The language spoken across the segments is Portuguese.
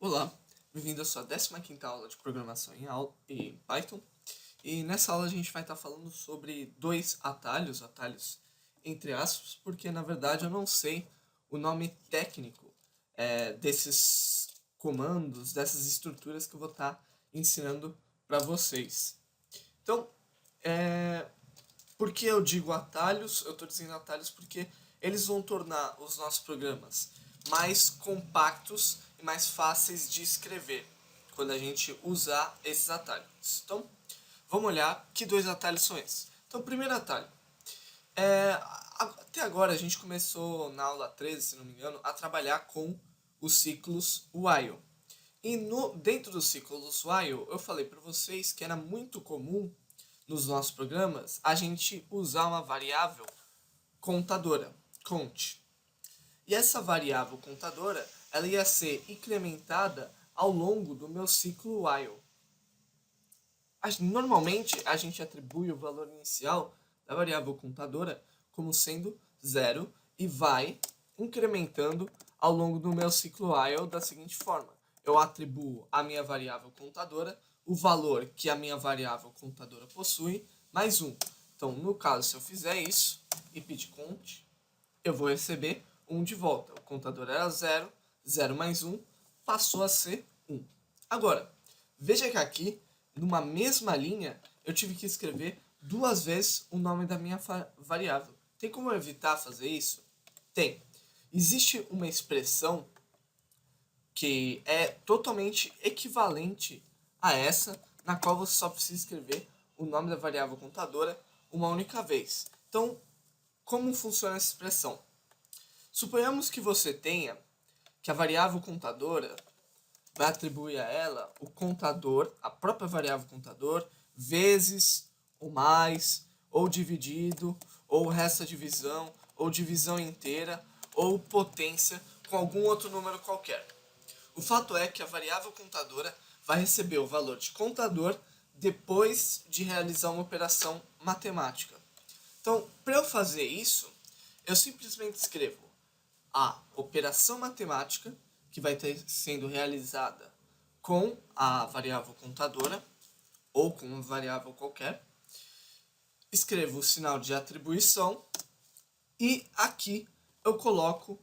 Olá, bem-vindo à sua 15ª aula de programação em Python. E nessa aula a gente vai estar falando sobre dois atalhos entre aspas, porque na verdade eu não sei o nome técnico desses comandos, dessas estruturas que eu vou estar ensinando para vocês. Então, por que eu digo atalhos? Eu estou dizendo atalhos porque eles vão tornar os nossos programas mais compactos e mais fáceis de escrever quando a gente usar esses atalhos. Então, vamos olhar que dois atalhos são esses. Então, o primeiro atalho. Até agora a gente começou na aula 13, se não me engano, a trabalhar com os ciclos while. E dentro dos ciclos while, eu falei para vocês que era muito comum nos nossos programas a gente usar uma variável contadora, count. E essa variável contadora, ela ia ser incrementada ao longo do meu ciclo while. Normalmente, a gente atribui o valor inicial da variável contadora como sendo 0 e vai incrementando ao longo do meu ciclo while da seguinte forma. Eu atribuo à minha variável contadora o valor que a minha variável contadora possui, mais 1. Então, no caso, se eu fizer isso e pedir count, eu vou receber 1 de volta. O contador era 0, 0 mais 1 passou a ser 1. Agora, veja que aqui, numa mesma linha, eu tive que escrever duas vezes o nome da minha variável. Tem como eu evitar fazer isso? Tem. Existe uma expressão que é totalmente equivalente a essa, na qual você só precisa escrever o nome da variável contadora uma única vez. Então, como funciona essa expressão? Suponhamos que você tenha que a variável contadora vai atribuir a ela o contador, a própria variável contador, vezes, ou mais, ou dividido, ou resto da divisão, ou divisão inteira, ou potência com algum outro número qualquer. O fato é que a variável contadora vai receber o valor de contador depois de realizar uma operação matemática. Então, para eu fazer isso, eu simplesmente escrevo a operação matemática que vai estar sendo realizada com a variável contadora ou com uma variável qualquer. Escrevo o sinal de atribuição e aqui eu coloco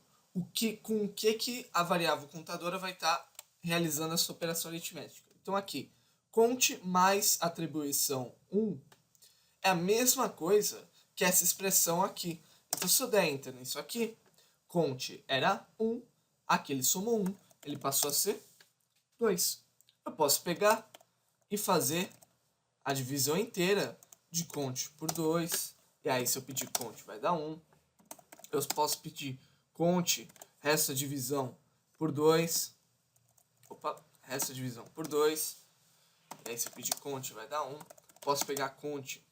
com o que a variável contadora vai estar realizando essa operação aritmética. Então aqui, conte mais atribuição 1 é a mesma coisa que essa expressão aqui. Então se eu der enter nisso aqui, conte era 1, aqui ele somou 1, ele passou a ser 2. Eu posso pegar e fazer a divisão inteira de conte por 2. E aí se eu pedir conte vai dar 1. Eu posso pedir conte resto da divisão por 2. Opa, resto da divisão por 2. E aí se eu pedir conte vai dar 1. Posso pegar conte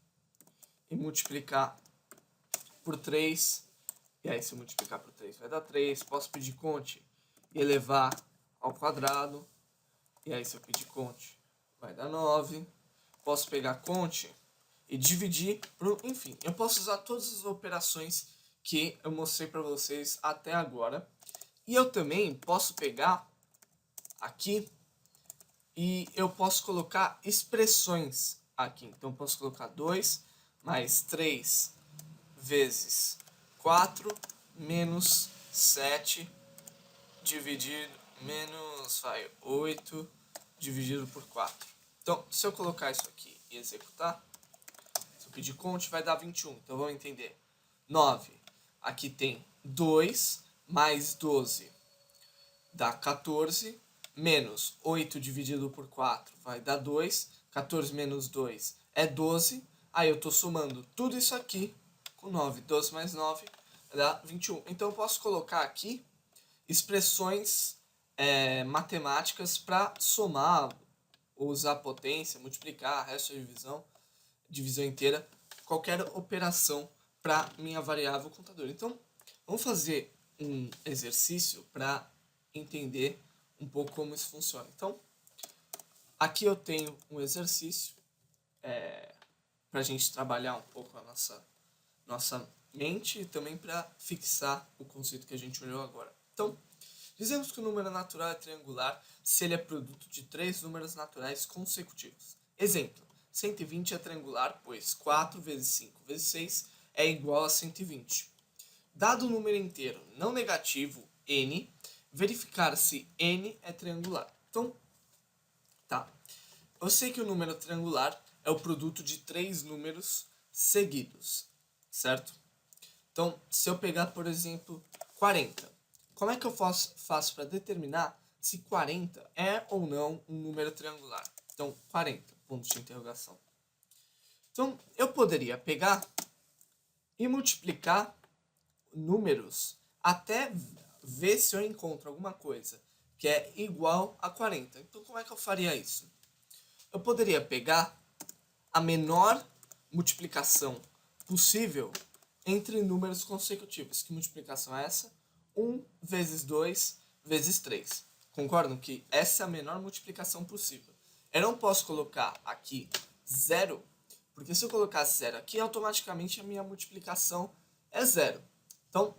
e multiplicar por 3. E aí se eu multiplicar por 3 vai dar 3. Posso pedir conte e elevar ao quadrado. E aí se eu pedir conte vai dar 9. Posso pegar conte e dividir por... Enfim, eu posso usar todas as operações que eu mostrei para vocês até agora. E eu também posso pegar aqui e eu posso colocar expressões aqui. Então eu posso colocar 2 mais 3 vezes 4 menos 7 dividido menos 8 dividido por 4. Então, se eu colocar isso aqui e executar, se eu pedir count, vai dar 21. Então vamos entender. 9. Aqui tem 2 mais 12 dá 14, menos 8 dividido por 4 vai dar 2, 14 menos 2 é 12, aí eu estou somando tudo isso aqui com 9, 12 mais 9 dá 21. Então eu posso colocar aqui expressões matemáticas para somar, usar potência, multiplicar, resto de divisão inteira, qualquer operação para minha variável contadora. Então, vamos fazer um exercício para entender um pouco como isso funciona. Então, aqui eu tenho um exercício para a gente trabalhar um pouco a nossa mente e também para fixar o conceito que a gente olhou agora. Então, Dizemos que o número natural é triangular se ele é produto de três números naturais consecutivos. Exemplo, 120 é triangular, pois 4 vezes 5 vezes 6 é igual a 120. Dado o número inteiro não negativo, n, verificar se n é triangular. Então, tá. Eu sei que o número triangular é o produto de três números seguidos, certo? Então, se eu pegar, por exemplo, 40, como é que eu faço para determinar se 40 é ou não um número triangular? Então, 40, ponto de interrogação. Então, eu poderia pegar e multiplicar números até ver se eu encontro alguma coisa que é igual a 40. Então, como é que eu faria isso? Eu poderia pegar a menor multiplicação possível entre números consecutivos. Que multiplicação é essa? 1 vezes 2 vezes 3. Concordam que essa é a menor multiplicação possível? Eu não posso colocar aqui 0, porque se eu colocasse 0 aqui, automaticamente a minha multiplicação é 0. Então,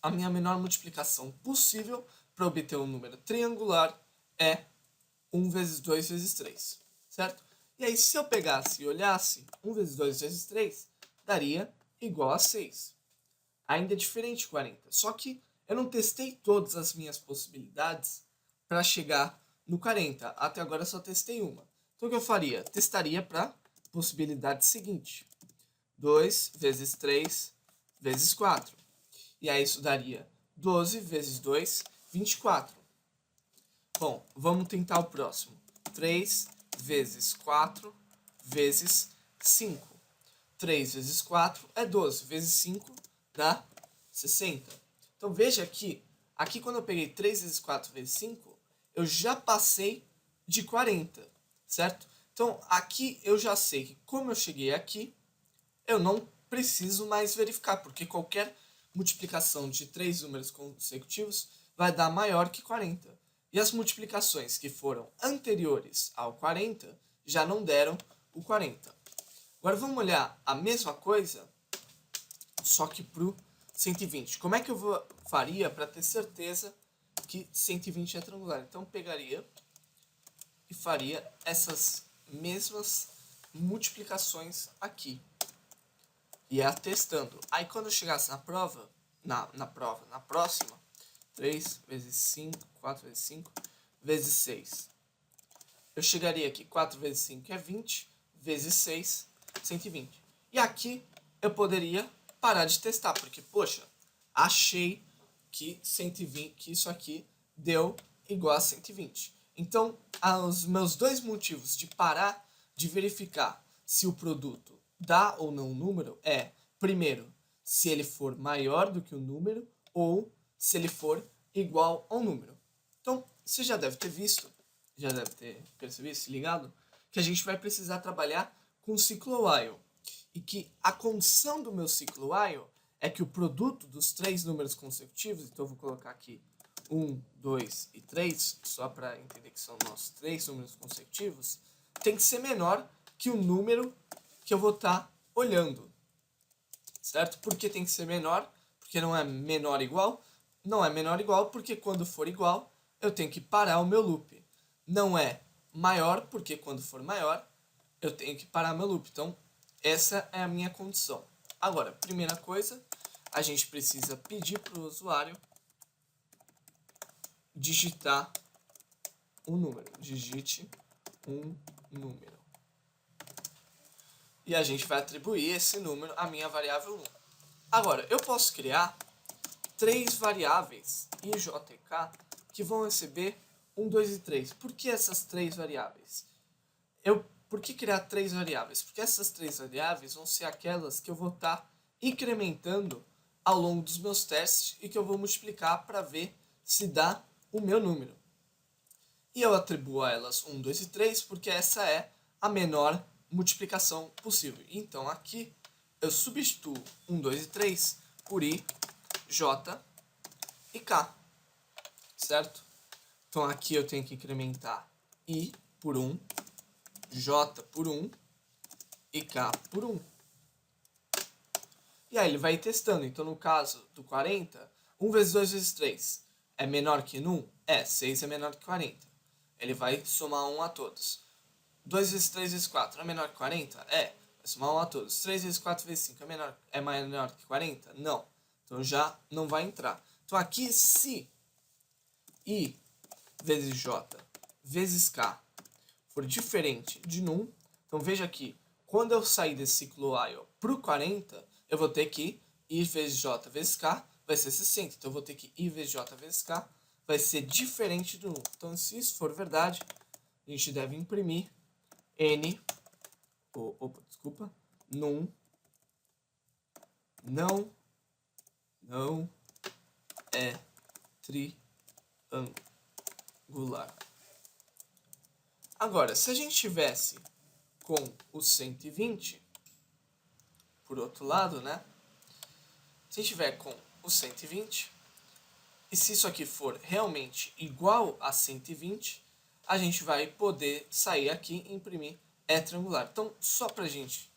a minha menor multiplicação possível para obter um número triangular é 1 vezes 2 vezes 3, certo? E aí, se eu pegasse e olhasse 1 vezes 2 vezes 3, daria igual a 6. Ainda é diferente de 40. Só que eu não testei todas as minhas possibilidades para chegar no 40. Até agora eu só testei uma. Então, o que eu faria? Testaria para a possibilidade seguinte. 2 vezes 3 vezes 4. E aí isso daria 12 vezes 2, 24. Bom, vamos tentar o próximo. 3 vezes 4 vezes 5. 3 vezes 4 é 12, vezes 5 dá 60. Então veja aqui quando eu peguei 3 vezes 4 vezes 5, eu já passei de 40, certo? Então aqui eu já sei que como eu cheguei aqui, eu não preciso mais verificar, porque qualquer multiplicação de três números consecutivos vai dar maior que 40. E as multiplicações que foram anteriores ao 40 já não deram o 40. Agora vamos olhar a mesma coisa, só que para o 120. Como é que eu faria para ter certeza que 120 é triangular? Então pegaria e faria essas mesmas multiplicações aqui. E ia testando. Aí quando eu chegasse na prova, na próxima, 3 vezes 5, 4 vezes 5, vezes 6. Eu chegaria aqui, 4 vezes 5 é 20, vezes 6, 120. E aqui eu poderia parar de testar, porque, poxa, achei que 120, que isso aqui deu igual a 120. Então, os meus dois motivos de parar de verificar se o produto dá ou não um número é, primeiro, se ele for maior do que o número ou se ele for igual ao número. Então, você já deve ter visto, já deve ter percebido, se ligado, que a gente vai precisar trabalhar com o ciclo while. E que a condição do meu ciclo while é que o produto dos três números consecutivos, então eu vou colocar aqui 1, 2 e 3, só para entender que são nossos três números consecutivos, tem que ser menor que o número que eu vou estar olhando. Certo? Por que tem que ser menor? Porque não é menor igual? Não é menor igual porque quando for igual, eu tenho que parar o meu loop. Não é maior porque quando for maior, eu tenho que parar meu loop. Então, essa é a minha condição. Agora, primeira coisa, a gente precisa pedir para o usuário digitar um número. Digite um número. E a gente vai atribuir esse número à minha variável 1. Agora, eu posso criar três variáveis i, j e k que vão receber 1, 2 e 3. Por que essas três variáveis? Por que criar três variáveis? Porque essas três variáveis vão ser aquelas que eu vou estar incrementando ao longo dos meus testes e que eu vou multiplicar para ver se dá o meu número. E eu atribuo a elas 1, 2 e 3 porque essa é a menor multiplicação possível. Então aqui eu substituo 1, 2 e 3 por i, j e k, certo? Então aqui eu tenho que incrementar i por 1, j por 1 e k por 1. E aí ele vai testando. Então no caso do 40, 1 vezes 2 vezes 3 é menor que 1? É, 6 é menor que 40. Ele vai somar 1 a todos. 2 vezes 3 vezes 4 é menor que 40? É, vai somar 1 a todos. 3 vezes 4 vezes 5 é menor que 40? Não. Então já não vai entrar. Então aqui, se I vezes J vezes K for diferente de num, então veja aqui, quando eu sair desse ciclo while para o 40, eu vou ter que I vezes J vezes K vai ser 60. Então eu vou ter que I vezes J vezes K vai ser diferente do num. Então se isso for verdade, a gente deve imprimir N, num não é triangular. Agora, se a gente tivesse com o 120, por outro lado, né? Se tiver com o 120, e se isso aqui for realmente igual a 120, a gente vai poder sair aqui e imprimir é triangular. Então, só pra gente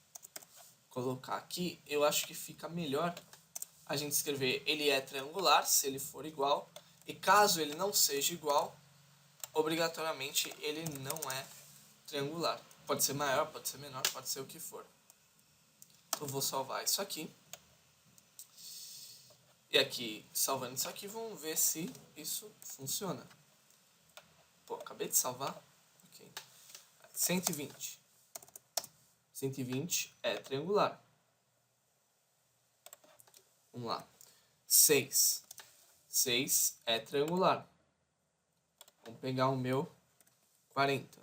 colocar aqui, eu acho que fica melhor a gente escrever ele é triangular, se ele for igual, e caso ele não seja igual, obrigatoriamente ele não é triangular. Pode ser maior, pode ser menor, pode ser o que for. Eu vou salvar isso aqui. E aqui, salvando isso aqui, vamos ver se isso funciona. Pô, acabei de salvar. Ok. 120. 120 é triangular. Vamos lá. 6. 6 é triangular. Vamos pegar o meu 40.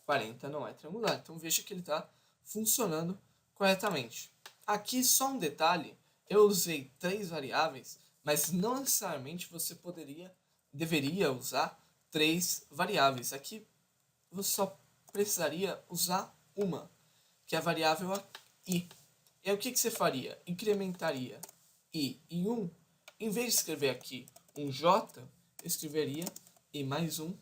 40 não é triangular. Então veja que ele está funcionando corretamente. Aqui só um detalhe. Eu usei 3 variáveis, mas não necessariamente você deveria usar 3 variáveis. Aqui você só precisaria usar uma, que é a variável i. E aí o que você faria? Incrementaria i em 1. Em vez de escrever aqui um j, eu escreveria i mais 1.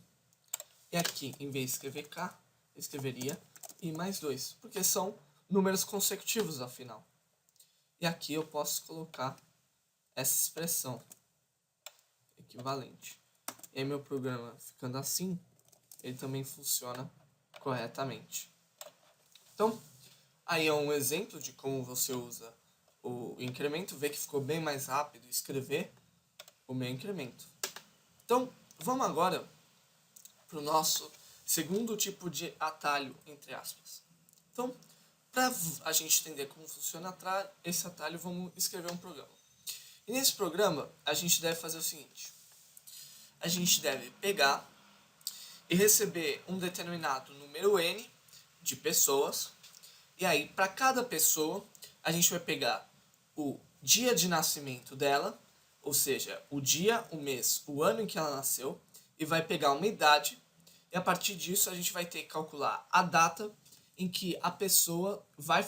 E aqui, em vez de escrever k, eu escreveria i mais 2. Porque são números consecutivos, afinal. E aqui eu posso colocar essa expressão equivalente. E aí meu programa ficando assim, ele também funciona corretamente. Então, aí é um exemplo de como você usa o incremento. Vê que ficou bem mais rápido escrever o meu incremento. Então, vamos agora para o nosso segundo tipo de atalho, entre aspas. Então, para a gente entender como funciona esse atalho, vamos escrever um programa. E nesse programa, a gente deve fazer o seguinte. A gente deve pegar e receber um determinado número n de pessoas. E aí, para cada pessoa, a gente vai pegar o dia de nascimento dela, ou seja, o dia, o mês, o ano em que ela nasceu, e vai pegar uma idade. E a partir disso, a gente vai ter que calcular a data em que a pessoa vai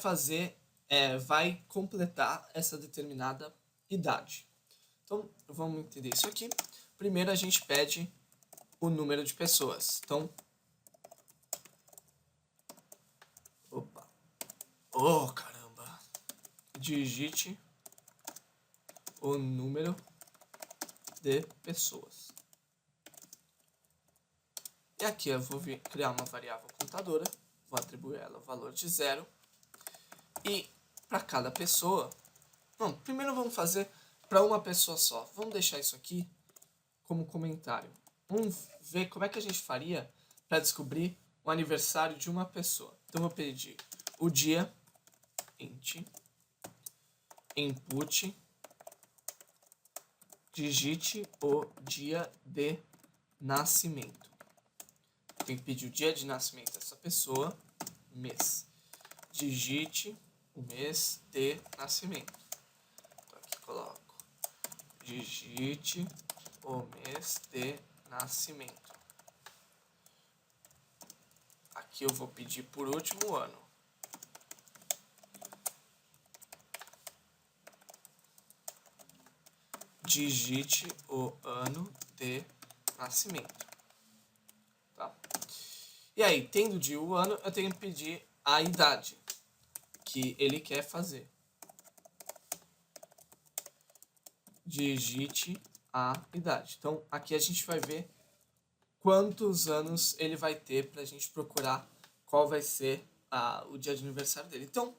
vai completar essa determinada idade. Então, vamos entender isso aqui. Primeiro, a gente pede o número de pessoas. Então, oh, caramba! Digite o número de pessoas. E aqui eu vou criar uma variável contadora, vou atribuir ela o valor de 0. E para cada pessoa... Não, primeiro vamos fazer para uma pessoa só. Vamos deixar isso aqui como comentário. Vamos ver como é que a gente faria para descobrir o aniversário de uma pessoa. Então eu vou pedir o dia, int, input, digite o dia de nascimento. Tem que pedir o dia de nascimento dessa pessoa, mês. Digite o mês de nascimento. Então aqui coloco digite o mês de nascimento. Aqui eu vou pedir por último o ano. Digite o ano de nascimento. Tá? E aí, tendo de o ano, eu tenho que pedir a idade que ele quer fazer. Digite a idade. Então, aqui a gente vai ver quantos anos ele vai ter para a gente procurar qual vai ser o dia de aniversário dele. Então,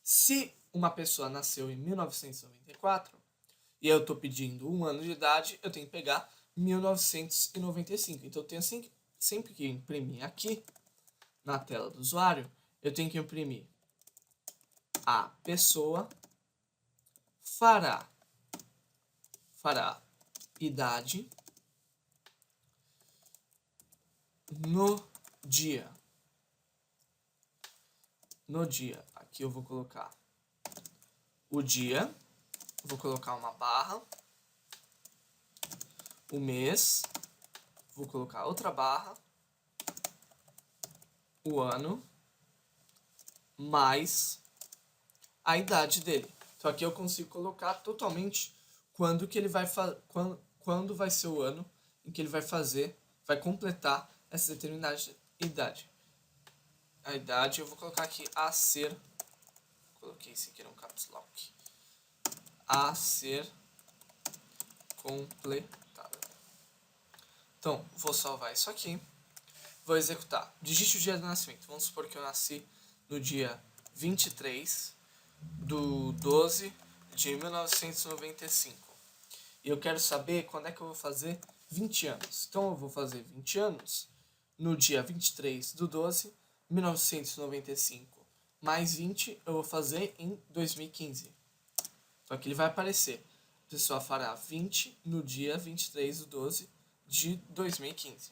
se uma pessoa nasceu em 1994 e eu estou pedindo 1 ano de idade, eu tenho que pegar 1995. Então, eu tenho sempre que imprimir aqui na tela do usuário, eu tenho que imprimir a pessoa fará idade no dia. Aqui eu vou colocar o dia, vou colocar uma barra, o mês, vou colocar outra barra, o ano, mais a idade dele. Então aqui eu consigo colocar totalmente quando que ele vai quando vai ser o ano em que ele vai completar essa determinada idade. A idade eu vou colocar aqui a ser, coloquei sem querer um caps lock, a ser completada. Então, vou salvar isso aqui, vou executar. Digite o dia do nascimento. Vamos supor que eu nasci no dia 23/12 de 1995. E eu quero saber quando é que eu vou fazer 20 anos. Então, eu vou fazer 20 anos no dia 23/12/1995. Mais 20 eu vou fazer em 2015. Então aqui ele vai aparecer. A pessoa fará 20 no dia 23/12 de 2015.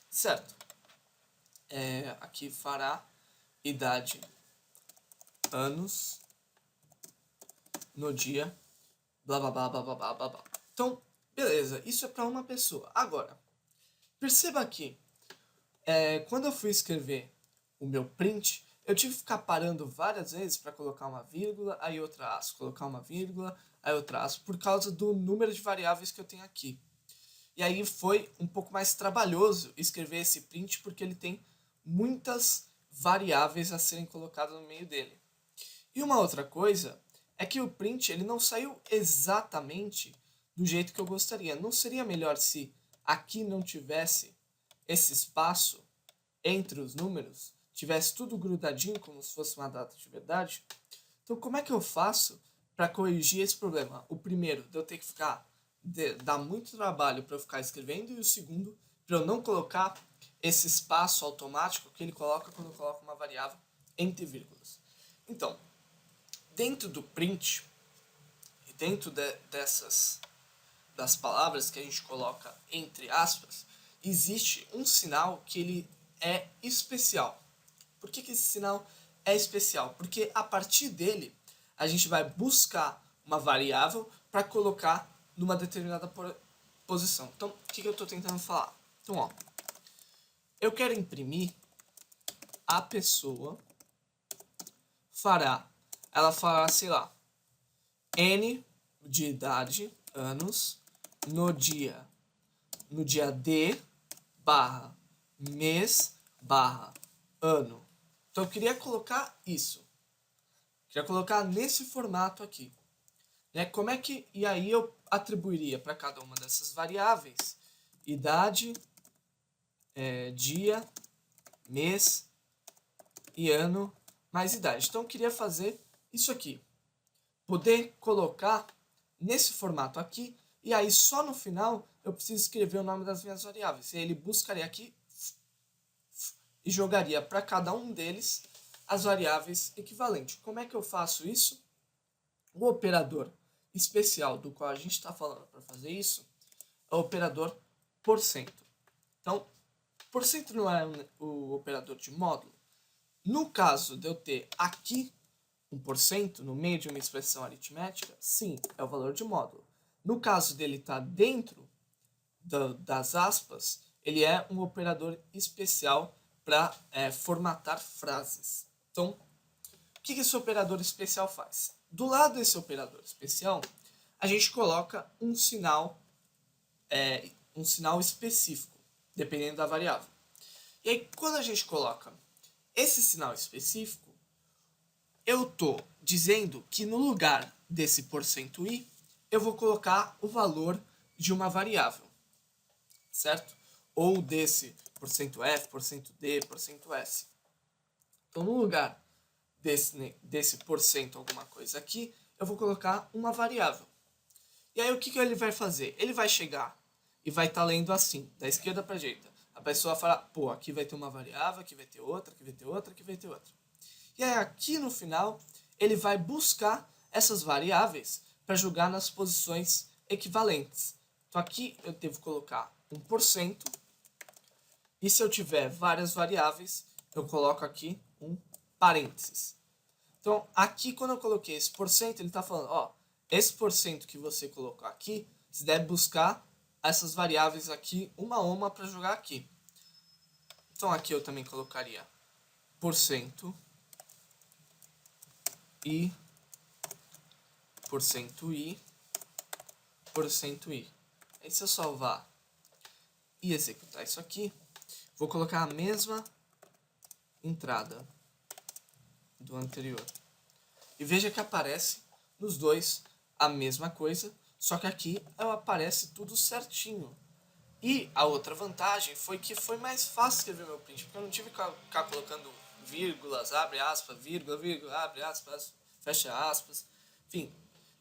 Certo. Aqui fará idade anos no dia blá blá blá blá blá blá blá blá. Então, beleza, isso é para uma pessoa. Agora, perceba que quando eu fui escrever o meu print, eu tive que ficar parando várias vezes para colocar uma vírgula, aí outra traço, colocar uma vírgula, aí outra traço, por causa do número de variáveis que eu tenho aqui. E aí foi um pouco mais trabalhoso escrever esse print, porque ele tem muitas variáveis a serem colocadas no meio dele. E uma outra coisa é que o print ele não saiu exatamente do jeito que eu gostaria. Não seria melhor se aqui não tivesse esse espaço entre os números, tivesse tudo grudadinho como se fosse uma data de verdade? Então, como é que eu faço para corrigir esse problema? O primeiro, de eu ter que dar muito trabalho para eu ficar escrevendo, e o segundo, para eu não colocar esse espaço automático que ele coloca quando eu coloco uma variável entre vírgulas. Então, dentro do print, e dentro das palavras que a gente coloca entre aspas, existe um sinal que ele é especial. Por que esse sinal é especial? Porque a partir dele, a gente vai buscar uma variável para colocar numa determinada posição. Então, o que eu estou tentando falar? Então, ó, eu quero imprimir a pessoa ela fará, sei lá, N de idade, anos, no dia D, barra, mês, barra, ano. Então eu queria colocar isso. Queria colocar nesse formato aqui. Né? Como é que... E aí eu atribuiria para cada uma dessas variáveis idade, dia, mês e ano mais idade. Então eu queria fazer isso aqui. Poder colocar nesse formato aqui, e aí só no final eu preciso escrever o nome das minhas variáveis. E aí ele buscaria aqui e jogaria para cada um deles as variáveis equivalentes. Como é que eu faço isso? O operador especial do qual a gente está falando para fazer isso é o operador porcento. Então, porcento não é o operador de módulo. No caso de eu ter aqui 1% no meio de uma expressão aritmética, sim, é o valor de módulo. No caso dele estar dentro das aspas, ele é um operador especial para formatar frases. Então, o que esse operador especial faz? Do lado desse operador especial, a gente coloca um sinal específico, dependendo da variável. E aí, quando a gente coloca esse sinal específico, eu estou dizendo que no lugar desse %i, eu vou colocar o valor de uma variável, certo? Ou desse %f, %d, %s. Então, no lugar desse porcento alguma coisa aqui, eu vou colocar uma variável. E aí, o que ele vai fazer? Ele vai chegar e vai estar lendo assim, da esquerda para a direita. A pessoa fala, pô, aqui vai ter uma variável, aqui vai ter outra, aqui vai ter outra, aqui vai ter outra. E aí, aqui no final, ele vai buscar essas variáveis para jogar nas posições equivalentes. Então, aqui eu devo colocar 1%. E se eu tiver várias variáveis, eu coloco aqui um parênteses. Então, aqui quando eu coloquei esse porcento, ele está falando, ó, esse porcento que você colocou aqui, você deve buscar essas variáveis aqui, uma a uma, para jogar aqui. Então, aqui eu também colocaria porcento i, porcento i, porcento i. Aí, se eu salvar e executar isso aqui, vou colocar a mesma entrada do anterior. E veja que aparece nos dois a mesma coisa, só que aqui aparece tudo certinho. E a outra vantagem foi que foi mais fácil escrever meu print, porque eu não tive que ficar colocando vírgulas, abre aspas, vírgula, vírgula, abre aspas, fecha aspas. Enfim,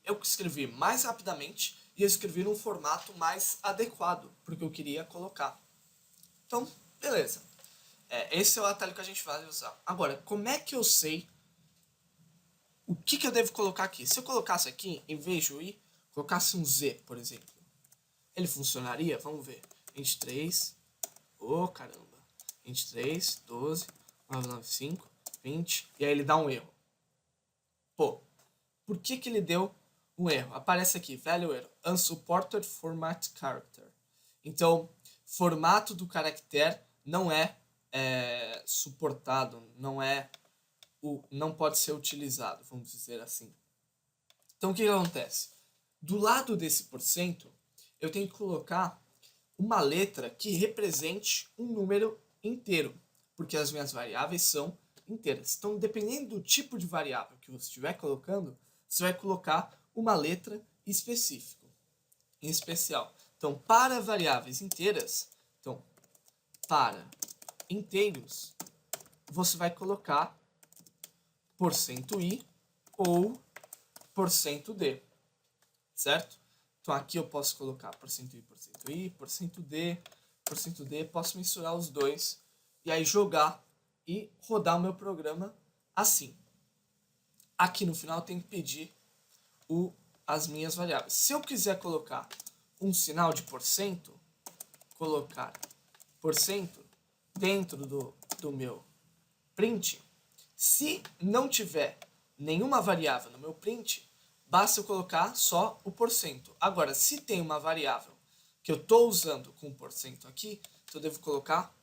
eu escrevi mais rapidamente e eu escrevi num formato mais adequado para o que eu queria colocar. Então, beleza. Esse é o atalho que a gente vai usar. Agora, como é que eu sei o que eu devo colocar aqui? Se eu colocasse aqui, em vez de i, colocasse um z, por exemplo, ele funcionaria? Vamos ver. 23, caramba. 23, 12, 995, 20, e aí ele dá um erro. Pô, por que ele deu um erro? Aparece aqui, value error, unsupported format character. Então, formato do caractere não é suportado, não pode ser utilizado, vamos dizer assim. Então, o que acontece? Do lado desse porcento, eu tenho que colocar uma letra que represente um número inteiro, porque as minhas variáveis são inteiras. Então, dependendo do tipo de variável que você estiver colocando, você vai colocar uma letra específica, em especial. Então, para variáveis inteiras, para inteiros, você vai colocar %i ou %d, certo? Então aqui eu posso colocar %i, %d, posso misturar os dois e aí jogar e rodar o meu programa assim. Aqui no final eu tenho que pedir as minhas variáveis. Se eu quiser colocar um sinal de porcento, colocar porcento dentro do meu print, se não tiver nenhuma variável no meu print, basta eu colocar só o porcento. Agora, se tem uma variável que eu estou usando com porcento aqui, então eu devo colocar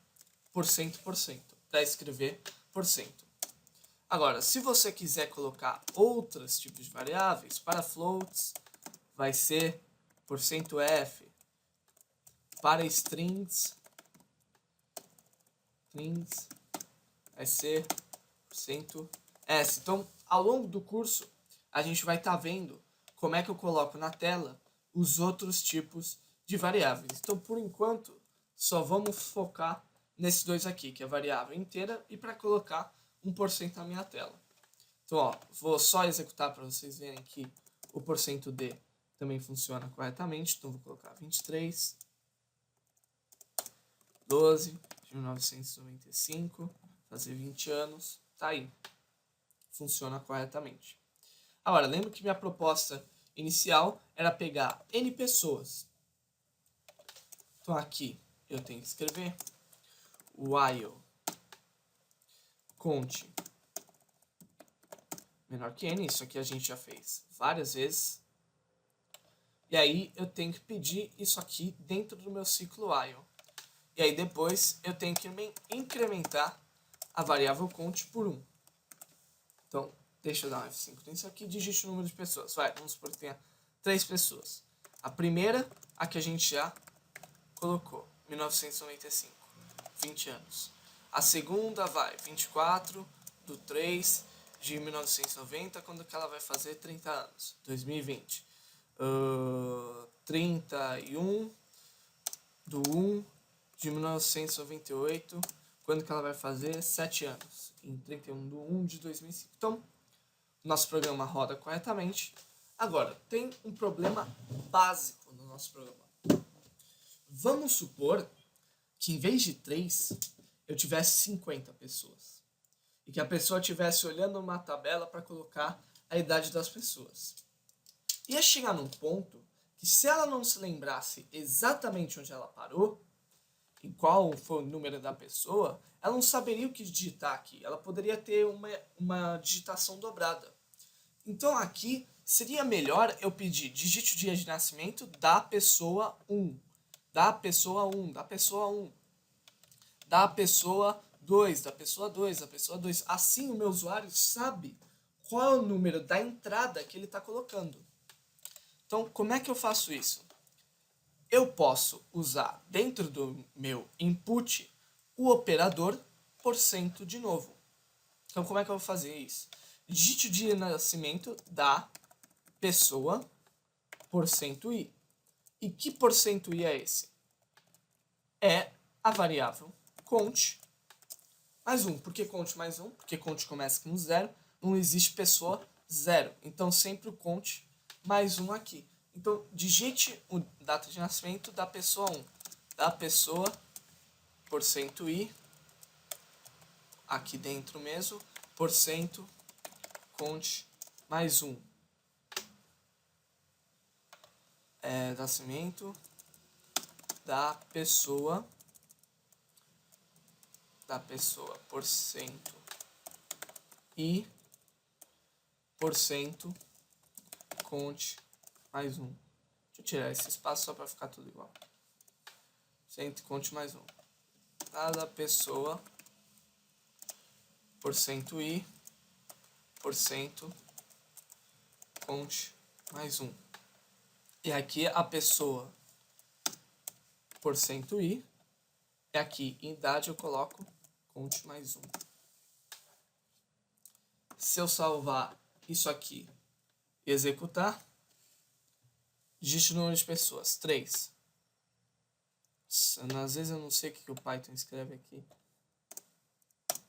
porcento para escrever porcento. Agora, se você quiser colocar outros tipos de variáveis, para floats vai ser %f, para strings vai ser %s. Então, ao longo do curso, a gente vai estar vendo como é que eu coloco na tela os outros tipos de variáveis. Então, por enquanto, só vamos focar nesses dois aqui, que é a variável inteira, e para colocar 1% na minha tela. Então, ó, vou só executar para vocês verem que o %d também funciona corretamente. Então, vou colocar 23, 12 de 1995, fazer 20 anos, tá aí. Funciona corretamente. Agora, lembro que minha proposta inicial era pegar N pessoas. Então, aqui eu tenho que escrever while conte menor que N. Isso aqui a gente já fez várias vezes. E aí eu tenho que pedir isso aqui dentro do meu ciclo while. E aí depois eu tenho que incrementar a variável conte por 1. Então, deixa eu dar um F5 nisso aqui e digite o número de pessoas. Vamos supor que tenha 3 pessoas. A primeira, a que a gente já colocou, 1995, 20 anos. A segunda vai 24 do 3 de 1990, quando que ela vai fazer 30 anos, 2020. 31 do 1 de 1998. Quando que ela vai fazer? 7 anos. Em 31 de 1 de 2005. Então, nosso programa roda corretamente. Agora, tem um problema básico no nosso programa. Vamos supor que em vez de 3, eu tivesse 50 pessoas. E que a pessoa estivesse olhando uma tabela para colocar a idade das pessoas. Ia chegar num ponto que, se ela não se lembrasse exatamente onde ela parou, e qual foi o número da pessoa, ela não saberia o que digitar aqui. Ela poderia ter uma digitação dobrada. Então aqui seria melhor eu pedir digite o dia de nascimento da pessoa 1, da pessoa 1, da pessoa 1, da pessoa 2, da pessoa 2, da pessoa 2. Assim o meu usuário sabe qual é o número da entrada que ele está colocando. Então, como é que eu faço isso? Eu posso usar dentro do meu input o operador % de novo. Então, como é que eu vou fazer isso? Digite o dia de nascimento da pessoa %i. E que %i é esse? É a variável count mais 1. Por que count mais 1? Porque count começa com 0, não existe pessoa 0. Então, sempre o count mais 1 aqui. Então, digite a data de nascimento da pessoa 1. Da pessoa %i, aqui dentro mesmo, count mais 1. Nascimento da pessoa %i, count mais 1. Deixa eu tirar esse espaço só para ficar tudo igual. Count mais 1. Da pessoa %i, count mais 1. E aqui a pessoa %i. E aqui em idade eu coloco count mais 1. Se eu salvar isso aqui e executar, digite o número de pessoas, 3. Às vezes eu não sei o que o Python escreve aqui.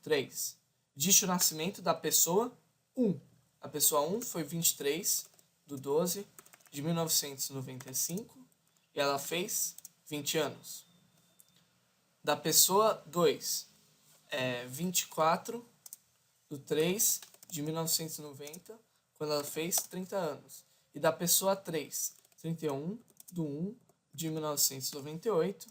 3. Digite o nascimento da pessoa 1. A pessoa 1 foi 23 de 12 de 1995 e ela fez 20 anos. Da pessoa 2 é 24 de 3 de 1990, quando ela fez 30 anos. E da pessoa 3, 31 de 1 de 1998,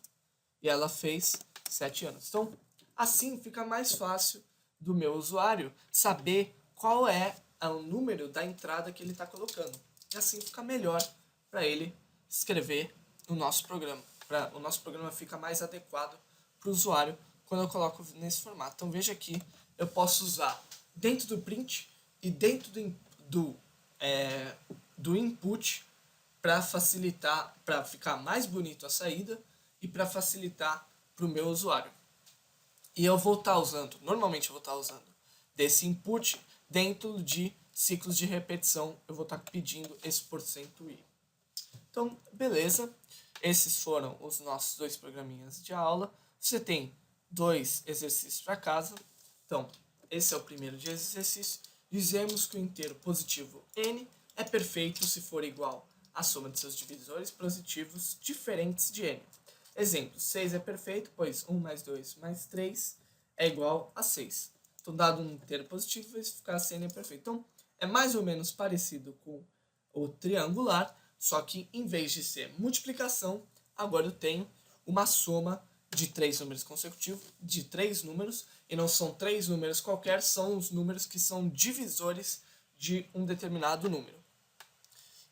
e ela fez 7 anos. Então, assim fica mais fácil do meu usuário saber qual é o número da entrada que ele está colocando. E assim fica melhor para ele escrever no nosso programa. O nosso programa fica mais adequado para o usuário quando eu coloco nesse formato. Então veja aqui, eu posso usar dentro do print e dentro do input para facilitar, para ficar mais bonito a saída e para facilitar para o meu usuário. E eu vou estar usando, normalmente eu vou estar usando desse input dentro de ciclos de repetição, eu vou estar pedindo esse %i. Então, beleza, esses foram os nossos 2 programinhas de aula. Você tem 2 exercícios para casa. Então, esse é o primeiro de exercício. Dizemos que o inteiro positivo n é perfeito se for igual à soma de seus divisores positivos diferentes de n. Exemplo, 6 é perfeito, pois 1 mais 2 mais 3 é igual a 6. Então, dado um inteiro positivo, vai ficar se n é perfeito. Então, é mais ou menos parecido com o triangular, só que em vez de ser multiplicação, agora eu tenho uma soma de 3 números consecutivos, de 3 números, e não são 3 números qualquer, são os números que são divisores de um determinado número.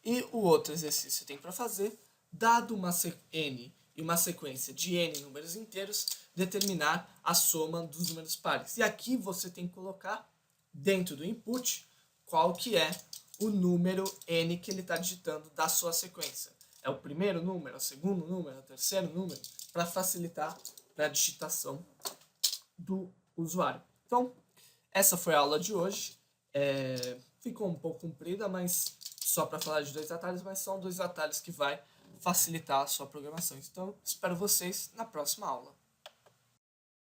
E o outro exercício que tem para fazer, dado uma n e uma sequência de n números inteiros, determinar a soma dos números pares. E aqui você tem que colocar dentro do input qual que é o número n que ele está digitando da sua sequência. É o primeiro número, é o segundo número, é o terceiro número, para facilitar a digitação do usuário. Então, essa foi a aula de hoje. Ficou um pouco comprida, mas só para falar de 2 atalhos, mas são 2 atalhos que vai facilitar a sua programação. Então, espero vocês na próxima aula.